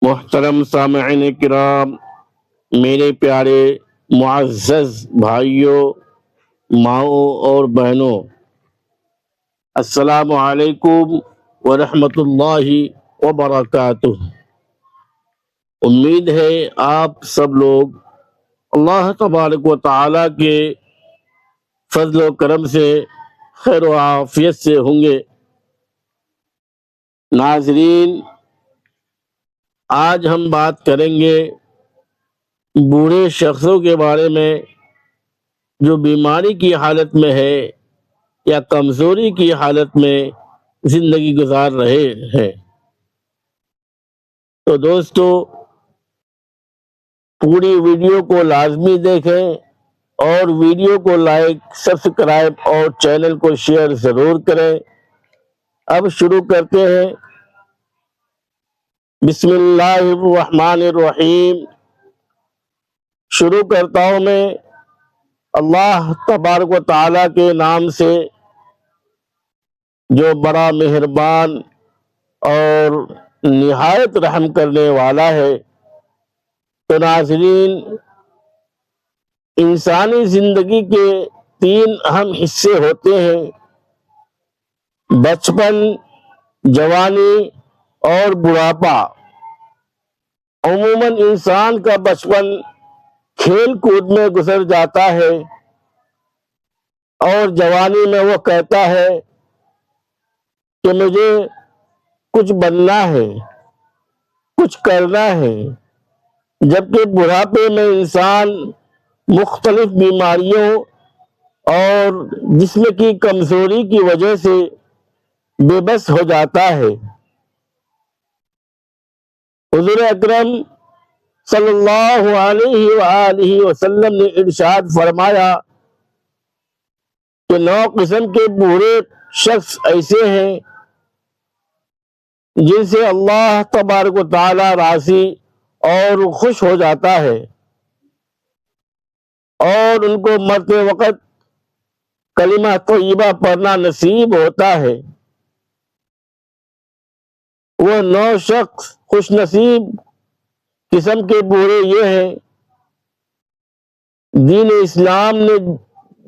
محترم سامعین کرام، میرے پیارے معزز بھائیوں، ماؤں اور بہنوں، السلام علیکم ورحمۃ اللہ وبرکاتہ۔ امید ہے آپ سب لوگ اللہ تبارک و تعالی کے فضل و کرم سے خیر و عافیت سے ہوں گے۔ ناظرین، آج ہم بات کریں گے بوڑھے شخصوں کے بارے میں جو بیماری کی حالت میں ہے یا کمزوری کی حالت میں زندگی گزار رہے ہیں۔ تو دوستو، پوری ویڈیو کو لازمی دیکھیں اور ویڈیو کو لائک، سبسکرائب اور چینل کو شیئر ضرور کریں۔ اب شروع کرتے ہیں۔ بسم اللہ الرحمن الرحیم۔ شروع کرتا ہوں میں اللہ تبارک و تعالیٰ کے نام سے جو بڑا مہربان اور نہایت رحم کرنے والا ہے۔ تو ناظرین، انسانی زندگی کے 3 اہم حصے ہوتے ہیں: بچپن، جوانی اور بڑھاپا۔ عموماً انسان کا بچپن کھیل کود میں گزر جاتا ہے اور جوانی میں وہ کہتا ہے کہ مجھے کچھ بننا ہے، کچھ کرنا ہے، جبکہ بڑھاپے میں انسان مختلف بیماریوں اور جسم کی کمزوری کی وجہ سے بے بس ہو جاتا ہے۔ حضور اکرم صلی اللہ علیہ وآلہ وسلم نے ارشاد فرمایا کہ 9 قسم کے بوڑھے شخص ایسے ہیں جن سے اللہ تبارک و تعالی راضی اور خوش ہو جاتا ہے اور ان کو مرتے وقت کلمہ طیبہ پڑھنا نصیب ہوتا ہے۔ وہ 9 شخص خوش نصیب قسم کے بوڑھے یہ ہیں: دین اسلام نے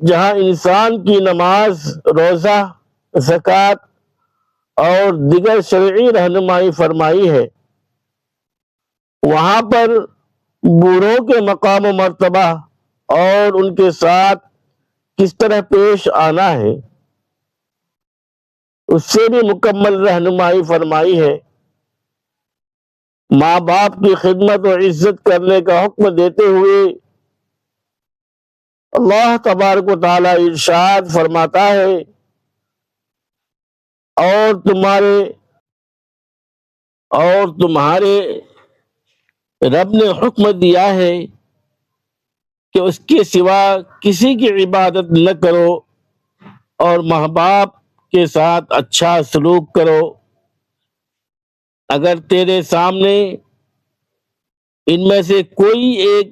جہاں انسان کی نماز، روزہ، زکوٰۃ اور دیگر شرعی رہنمائی فرمائی ہے، وہاں پر بوڑھوں کے مقام و مرتبہ اور ان کے ساتھ کس طرح پیش آنا ہے اس سے بھی مکمل رہنمائی فرمائی ہے۔ ماں باپ کی خدمت و عزت کرنے کا حکم دیتے ہوئے اللہ تبارک و تعالی ارشاد فرماتا ہے، اور تمہارے رب نے حکم دیا ہے کہ اس کے سوا کسی کی عبادت نہ کرو اور ماں باپ کے ساتھ اچھا سلوک کرو۔ اگر تیرے سامنے ان میں سے کوئی ایک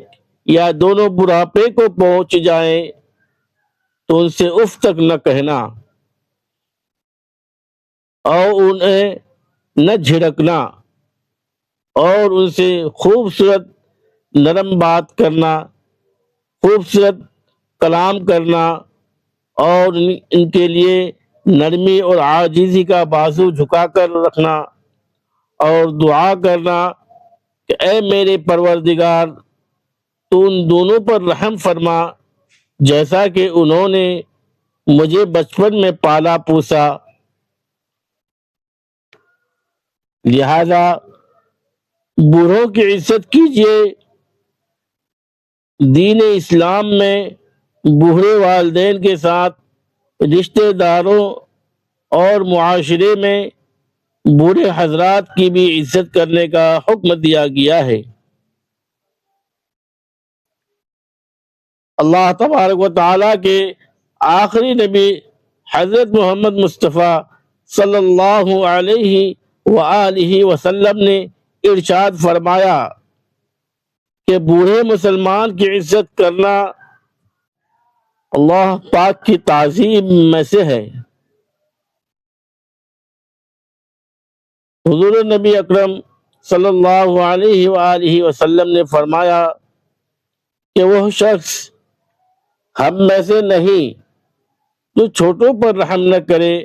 یا دونوں بڑھاپے کو پہنچ جائیں تو ان سے اف تک نہ کہنا اور انہیں نہ جھڑکنا، اور ان سے خوبصورت نرم بات کرنا، خوبصورت کلام کرنا اور ان کے لیے نرمی اور عاجزی کا بازو جھکا کر رکھنا اور دعا کرنا کہ اے میرے پروردگار، تو ان دونوں پر رحم فرما جیسا کہ انہوں نے مجھے بچپن میں پالا پوسا۔ لہذا بوڑھوں کی عزت کیجیے۔ دین اسلام میں بوڑھے والدین کے ساتھ رشتہ داروں اور معاشرے میں بوڑھے حضرات کی بھی عزت کرنے کا حکم دیا گیا ہے۔ اللہ تبارک و تعالیٰ کے آخری نبی حضرت محمد مصطفیٰ صلی اللہ علیہ وآلہ وسلم نے ارشاد فرمایا کہ بوڑھے مسلمان کی عزت کرنا اللہ پاک کی تعظیم میں سے ہے۔ حضور نبی اکرم صلی اللہ علیہ وآلہ وسلم نے فرمایا کہ وہ شخص ہم میں سے نہیں جو چھوٹوں پر رحم نہ کرے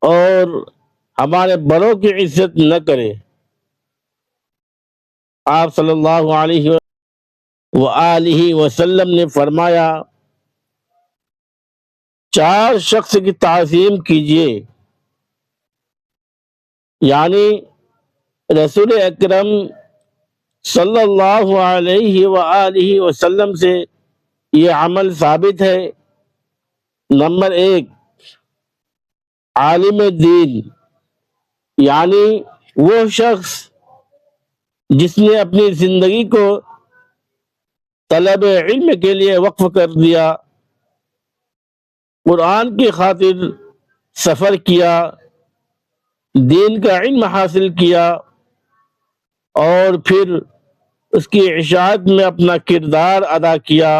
اور ہمارے بڑوں کی عزت نہ کرے۔ آپ صلی اللہ علیہ وآلہ وسلم نے فرمایا، چار شخص کی تعظیم کیجیے، یعنی رسول اکرم صلی اللہ علیہ وآلہ وسلم سے یہ عمل ثابت ہے۔ نمبر 1، عالم دین، یعنی وہ شخص جس نے اپنی زندگی کو طلب علم کے لیے وقف کر دیا، قرآن کی خاطر سفر کیا، دین کا علم حاصل کیا اور پھر اس کی اشاعت میں اپنا کردار ادا کیا،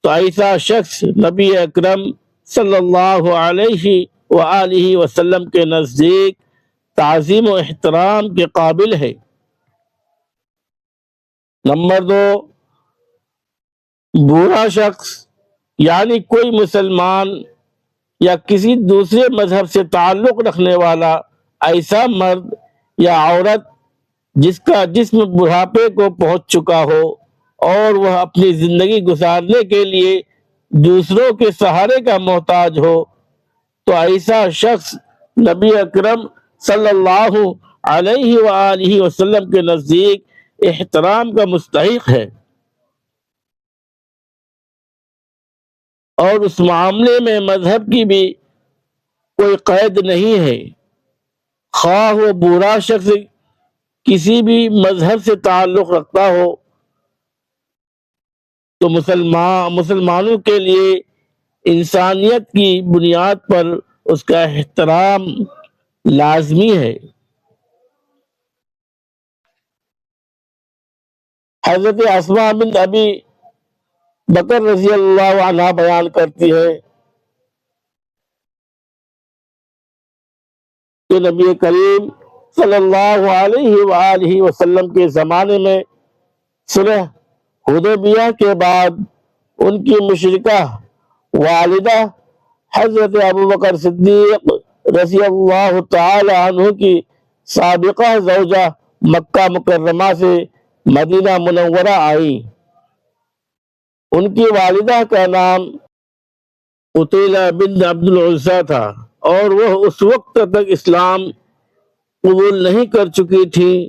تو ایسا شخص نبی اکرم صلی اللہ علیہ وآلہ وسلم کے نزدیک تعظیم و احترام کے قابل ہے۔ نمبر 2، برا شخص، یعنی کوئی مسلمان یا کسی دوسرے مذہب سے تعلق رکھنے والا ایسا مرد یا عورت جس کا جسم بڑھاپے کو پہنچ چکا ہو اور وہ اپنی زندگی گزارنے کے لیے دوسروں کے سہارے کا محتاج ہو، تو ایسا شخص نبی اکرم صلی اللہ علیہ وآلہ وسلم کے نزدیک احترام کا مستحق ہے، اور اس معاملے میں مذہب کی بھی کوئی قید نہیں ہے۔ خواہ وہ برا شخص کسی بھی مذہب سے تعلق رکھتا ہو، تو مسلمانوں کے لیے انسانیت کی بنیاد پر اس کا احترام لازمی ہے۔ حضرت اسماء بنت ابی بکر رضی اللہ عنہ بیان کرتی ہے کہ نبی کریم صلی اللہ علیہ وآلہ وسلم کے زمانے میں صلح حدیبیہ کے بعد ان کی مشرکہ والدہ حضرت ابوبکر صدیق رضی اللہ تعالی عنہ کی سابقہ زوجہ مکہ مکرمہ سے مدینہ منورہ آئی۔ ان کی والدہ کا نام عطیلہ بنت عبد العزیٰ تھا، اور وہ اس وقت تک اسلام قبول نہیں کر چکی تھی۔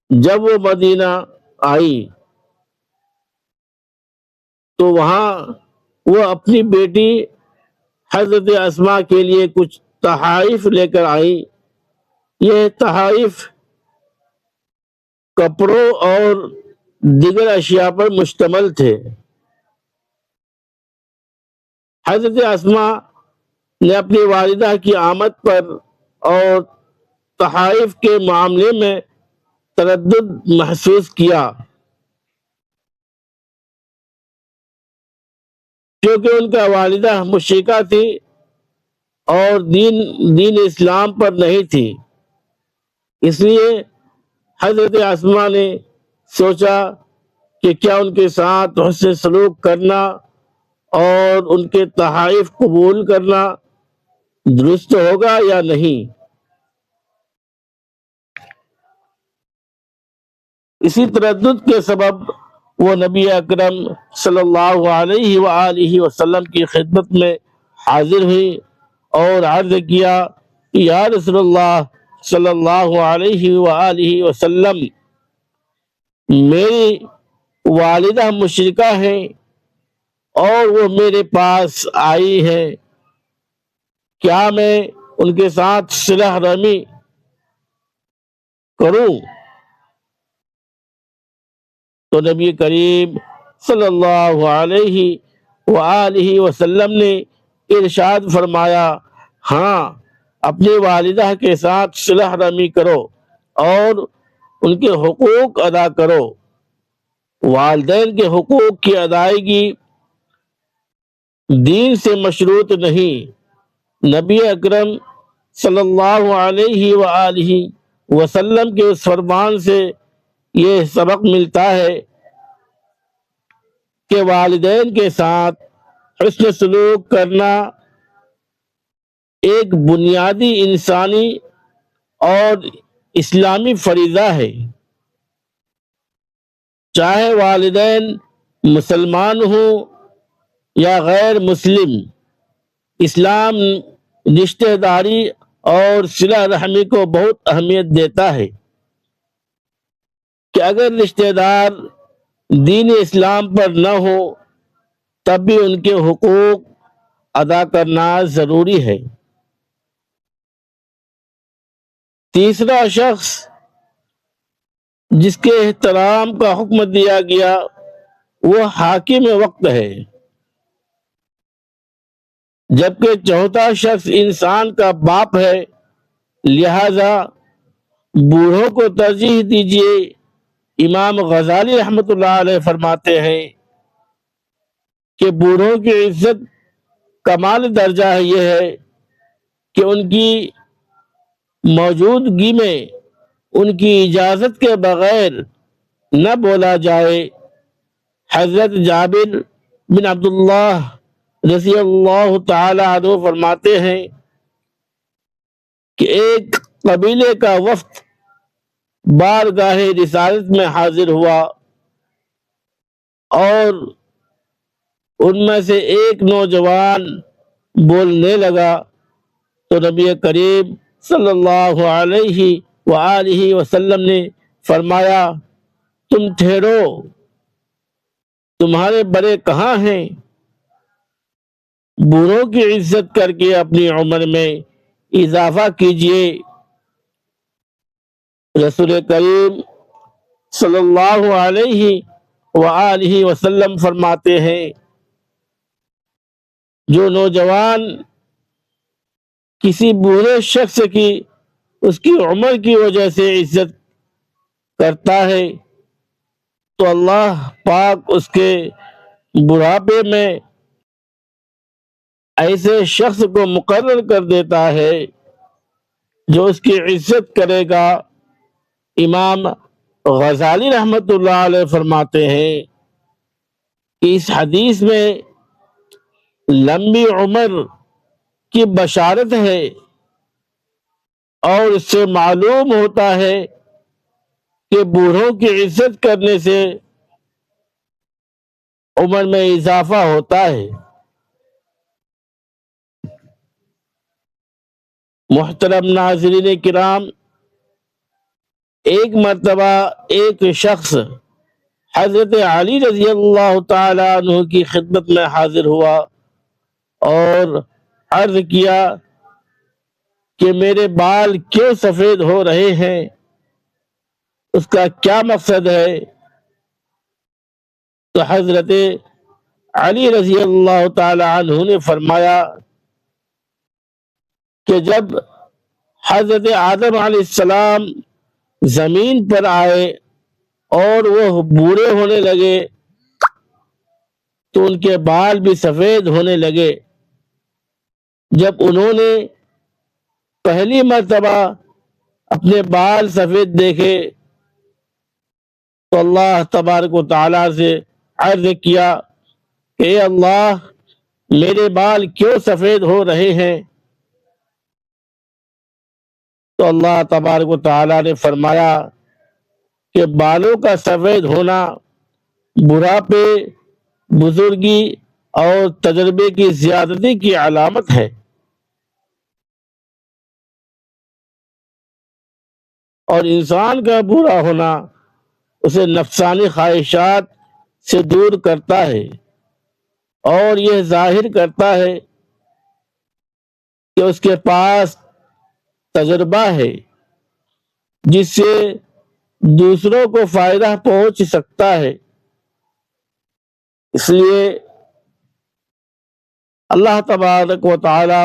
جب وہ مدینہ آئی تو وہاں وہ اپنی بیٹی حضرت اسماء کے لیے کچھ تحائف لے کر آئی۔ یہ تحائف کپڑوں اور دیگر اشیاء پر مشتمل تھے۔ حضرت اسماء نے اپنی والدہ کی آمد پر اور تحائف کے معاملے میں تردد محسوس کیا، کیونکہ ان کا والدہ مشرکہ تھی اور دین اسلام پر نہیں تھی۔ اس لیے حضرت اسماء نے سوچا کہ کیا ان کے ساتھ حسن سلوک کرنا اور ان کے تحائف قبول کرنا درست ہوگا یا نہیں۔ اسی تردد کے سبب وہ نبی اکرم صلی اللہ علیہ وآلہ وسلم کی خدمت میں حاضر ہوئی اور عرض کیا کہ یا رسول اللہ صلی اللہ علیہ وآلہ وسلم، میری والدہ مشرکہ ہیں اور وہ میرے پاس آئی ہے، کیا میں ان کے ساتھ صلح رحمی کروں؟ تو نبی کریم صلی اللہ علیہ وآلہ وسلم نے ارشاد فرمایا، ہاں، اپنی والدہ کے ساتھ صلح رحمی کرو اور ان کے حقوق ادا کرو۔ والدین کے حقوق کی ادائیگی دین سے مشروط نہیں۔ نبی اکرم صلی اللہ علیہ وآلہ وسلم کے اس فرمان سے یہ سبق ملتا ہے کہ والدین کے ساتھ حسن سلوک کرنا ایک بنیادی انسانی اور اسلامی فریضہ ہے، چاہے والدین مسلمان ہوں یا غیر مسلم۔ اسلام رشتہ داری اور صلہ رحمی کو بہت اہمیت دیتا ہے کہ اگر رشتہ دار دین اسلام پر نہ ہو تب بھی ان کے حقوق ادا کرنا ضروری ہے۔ تیسرا شخص جس کے احترام کا حکم دیا گیا وہ حاکم وقت ہے، جبکہ چوتھا شخص انسان کا باپ ہے، لہذا بوڑھوں کو ترجیح دیجیے۔ امام غزالی رحمۃ اللہ علیہ فرماتے ہیں کہ بوڑھوں کی عزت کمال درجہ یہ ہے کہ ان کی موجودگی میں ان کی اجازت کے بغیر نہ بولا جائے۔ حضرت جابر بن عبداللہ رضی اللہ تعالی عنہ فرماتے ہیں کہ ایک قبیلے کا وفد بارگاہ رسالت میں حاضر ہوا اور ان میں سے ایک نوجوان بولنے لگا تو نبی کریم صلی اللہ علیہ وآلہ وسلم نے فرمایا، تم ٹھہرو، تمہارے بڑے کہاں ہیں؟ بوڑھوں کی عزت کر کے اپنی عمر میں اضافہ کیجیے۔ رسول کریم صلی اللہ علیہ وآلہ وسلم فرماتے ہیں، جو نوجوان کسی بوڑھے شخص کی اس کی عمر کی وجہ سے عزت کرتا ہے تو اللہ پاک اس کے بڑھاپے میں ایسے شخص کو مقرر کر دیتا ہے جو اس کی عزت کرے گا۔ امام غزالی رحمۃ اللہ علیہ فرماتے ہیں کہ اس حدیث میں لمبی عمر کی بشارت ہے اور اس سے معلوم ہوتا ہے کہ بوڑھوں کی عزت کرنے سے عمر میں اضافہ ہوتا ہے۔ محترم ناظرین کرام، ایک مرتبہ ایک شخص حضرت علی رضی اللہ تعالی عنہ کی خدمت میں حاضر ہوا اور عرض کیا کہ میرے بال کیوں سفید ہو رہے ہیں، اس کا کیا مقصد ہے؟ تو حضرت علی رضی اللہ تعالی عنہ نے فرمایا کہ جب حضرت آدم علیہ السلام زمین پر آئے اور وہ بوڑھے ہونے لگے تو ان کے بال بھی سفید ہونے لگے۔ جب انہوں نے پہلی مرتبہ اپنے بال سفید دیکھے تو اللہ تبارک و تعالیٰ سے عرض کیا کہ اے اللہ، میرے بال کیوں سفید ہو رہے ہیں؟ تو اللہ تبارک و تعالیٰ نے فرمایا کہ بالوں کا سفید ہونا بڑھاپے، بزرگی اور تجربے کی زیادتی کی علامت ہے، اور انسان کا بوڑھا ہونا اسے نفسانی خواہشات سے دور کرتا ہے اور یہ ظاہر کرتا ہے کہ اس کے پاس تجربہ ہے جس سے دوسروں کو فائدہ پہنچ سکتا ہے۔ اس لیے اللہ تبارک و تعالی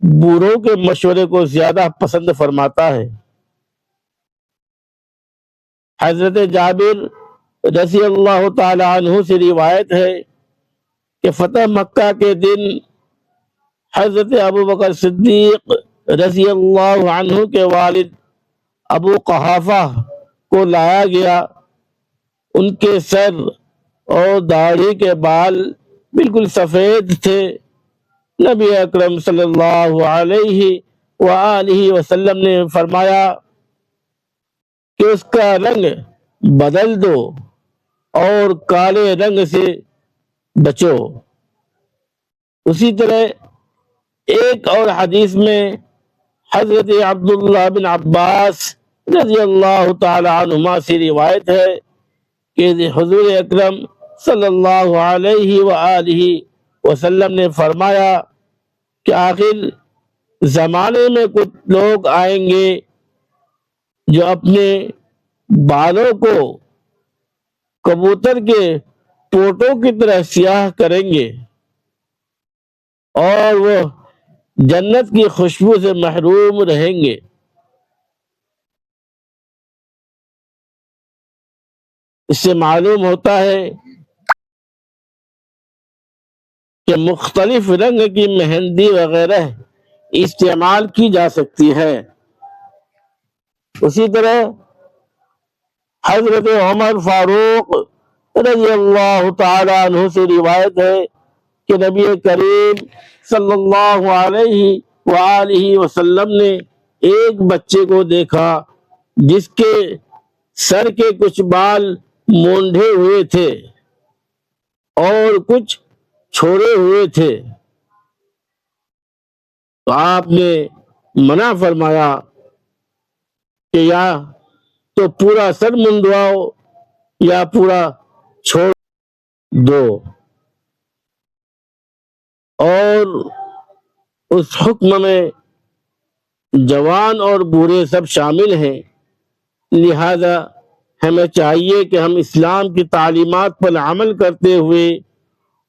بوڑھوں کے مشورے کو زیادہ پسند فرماتا ہے۔ حضرت جابر رضی اللہ تعالی عنہ سے روایت ہے کہ فتح مکہ کے دن حضرت ابو بکر صدیق رضی اللہ عنہ کے والد ابو قحافہ کو لایا گیا. ان کے سر اور داڑھی کے بال بالکل سفید تھے. نبی اکرم صلی اللہ علیہ وآلہ وسلم نے فرمایا کہ اس کا رنگ بدل دو اور کالے رنگ سے بچو. اسی طرح ایک اور حدیث میں حضرت عبداللہ بن عباس رضی اللہ تعالی عنہما سے روایت ہے کہ حضور اکرم صلی اللہ علیہ وآلہ وسلم نے فرمایا کہ آخر زمانے میں کچھ لوگ آئیں گے جو اپنے بالوں کو کبوتر کے پوٹوں کی طرح سیاہ کریں گے اور وہ جنت کی خوشبو سے محروم رہیں گے. اس سے معلوم ہوتا ہے کہ مختلف رنگ کی مہندی وغیرہ استعمال کی جا سکتی ہے. اسی طرح حضرت عمر فاروق رضی اللہ تعالی عنہ سے روایت ہے کہ نبی کریم صلی اللہ علیہ وآلہ وسلم نے ایک بچے کو دیکھا جس کے سر کے کچھ بال مونڈھے ہوئے تھے اور کچھ چھوڑے ہوئے تھے. تو آپ نے منع فرمایا کہ یا تو پورا سر منڈواؤ یا پورا چھوڑ دو. اور اس حکم میں جوان اور بوڑھے سب شامل ہیں. لہذا ہمیں چاہیے کہ ہم اسلام کی تعلیمات پر عمل کرتے ہوئے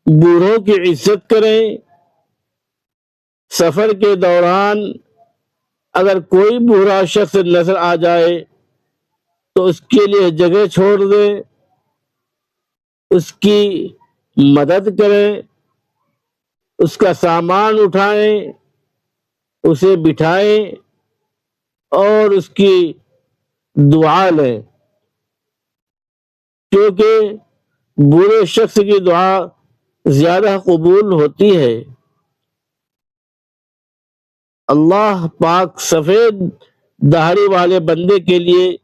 بوڑھوں کی عزت کریں. سفر کے دوران اگر کوئی بوڑھا شخص نظر آ جائے تو اس کے لیے جگہ چھوڑ دیں، اس کی مدد کریں، اس کا سامان اٹھائیں، اسے بٹھائیں اور اس کی دعا لیں، کیونکہ بوڑھے شخص کی دعا زیادہ قبول ہوتی ہے. اللہ پاک سفید داڑھی والے بندے کے لیے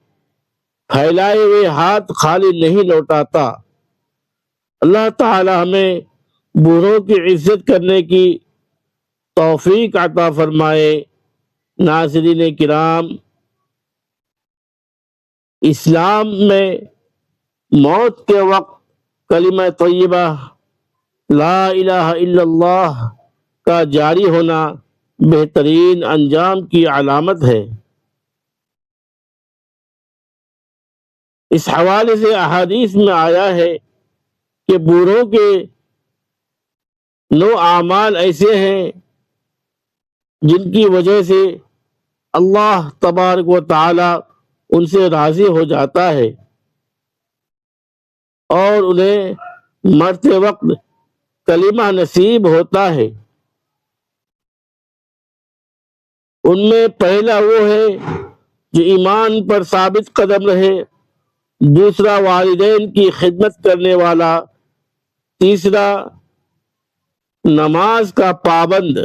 پھیلائے ہوئے ہاتھ خالی نہیں لوٹاتا. اللہ تعالی ہمیں بوڑھوں کی عزت کرنے کی توفیق عطا فرمائے. ناظرین کرام، اسلام میں موت کے وقت کلمہ طیبہ لا الہ الا اللہ کا جاری ہونا بہترین انجام کی علامت ہے. اس حوالے سے احادیث میں آیا ہے کہ بوڑھوں کے 9 اعمال ایسے ہیں جن کی وجہ سے اللہ تبارک و تعالی ان سے راضی ہو جاتا ہے اور انہیں مرتے وقت کلمہ نصیب ہوتا ہے. ان میں پہلا وہ ہے جو ایمان پر ثابت قدم رہے، دوسرا والدین کی خدمت کرنے والا، تیسرا نماز کا پابند،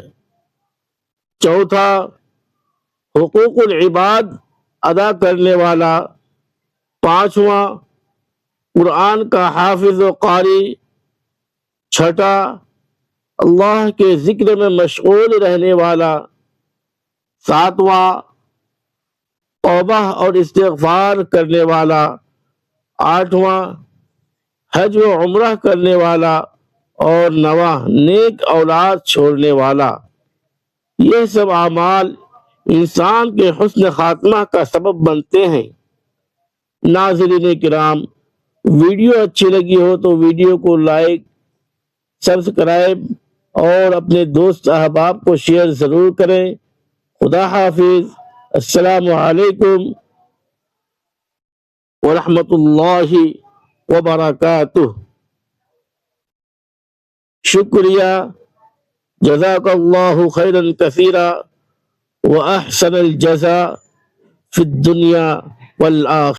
چوتھا حقوق العباد ادا کرنے والا، پانچواں قرآن کا حافظ و قاری، چھٹا اللہ کے ذکر میں مشغول رہنے والا، ساتواں توبہ اور استغفار کرنے والا، آٹھواں حج و عمرہ کرنے والا اور نواں نیک اولاد چھوڑنے والا. یہ سب اعمال انسان کے حسن خاتمہ کا سبب بنتے ہیں. ناظرین کرام، ویڈیو اچھی لگی ہو تو ویڈیو کو لائک، سبسکرائب اور اپنے دوست احباب کو شیئر ضرور کریں. خدا حافظ. السلام علیکم ورحمۃ اللہ وبرکاتہ. شکریہ. جزاک اللہ خیرا کثیرا واحسن الجزاء. فی الدنیا والآخرہ.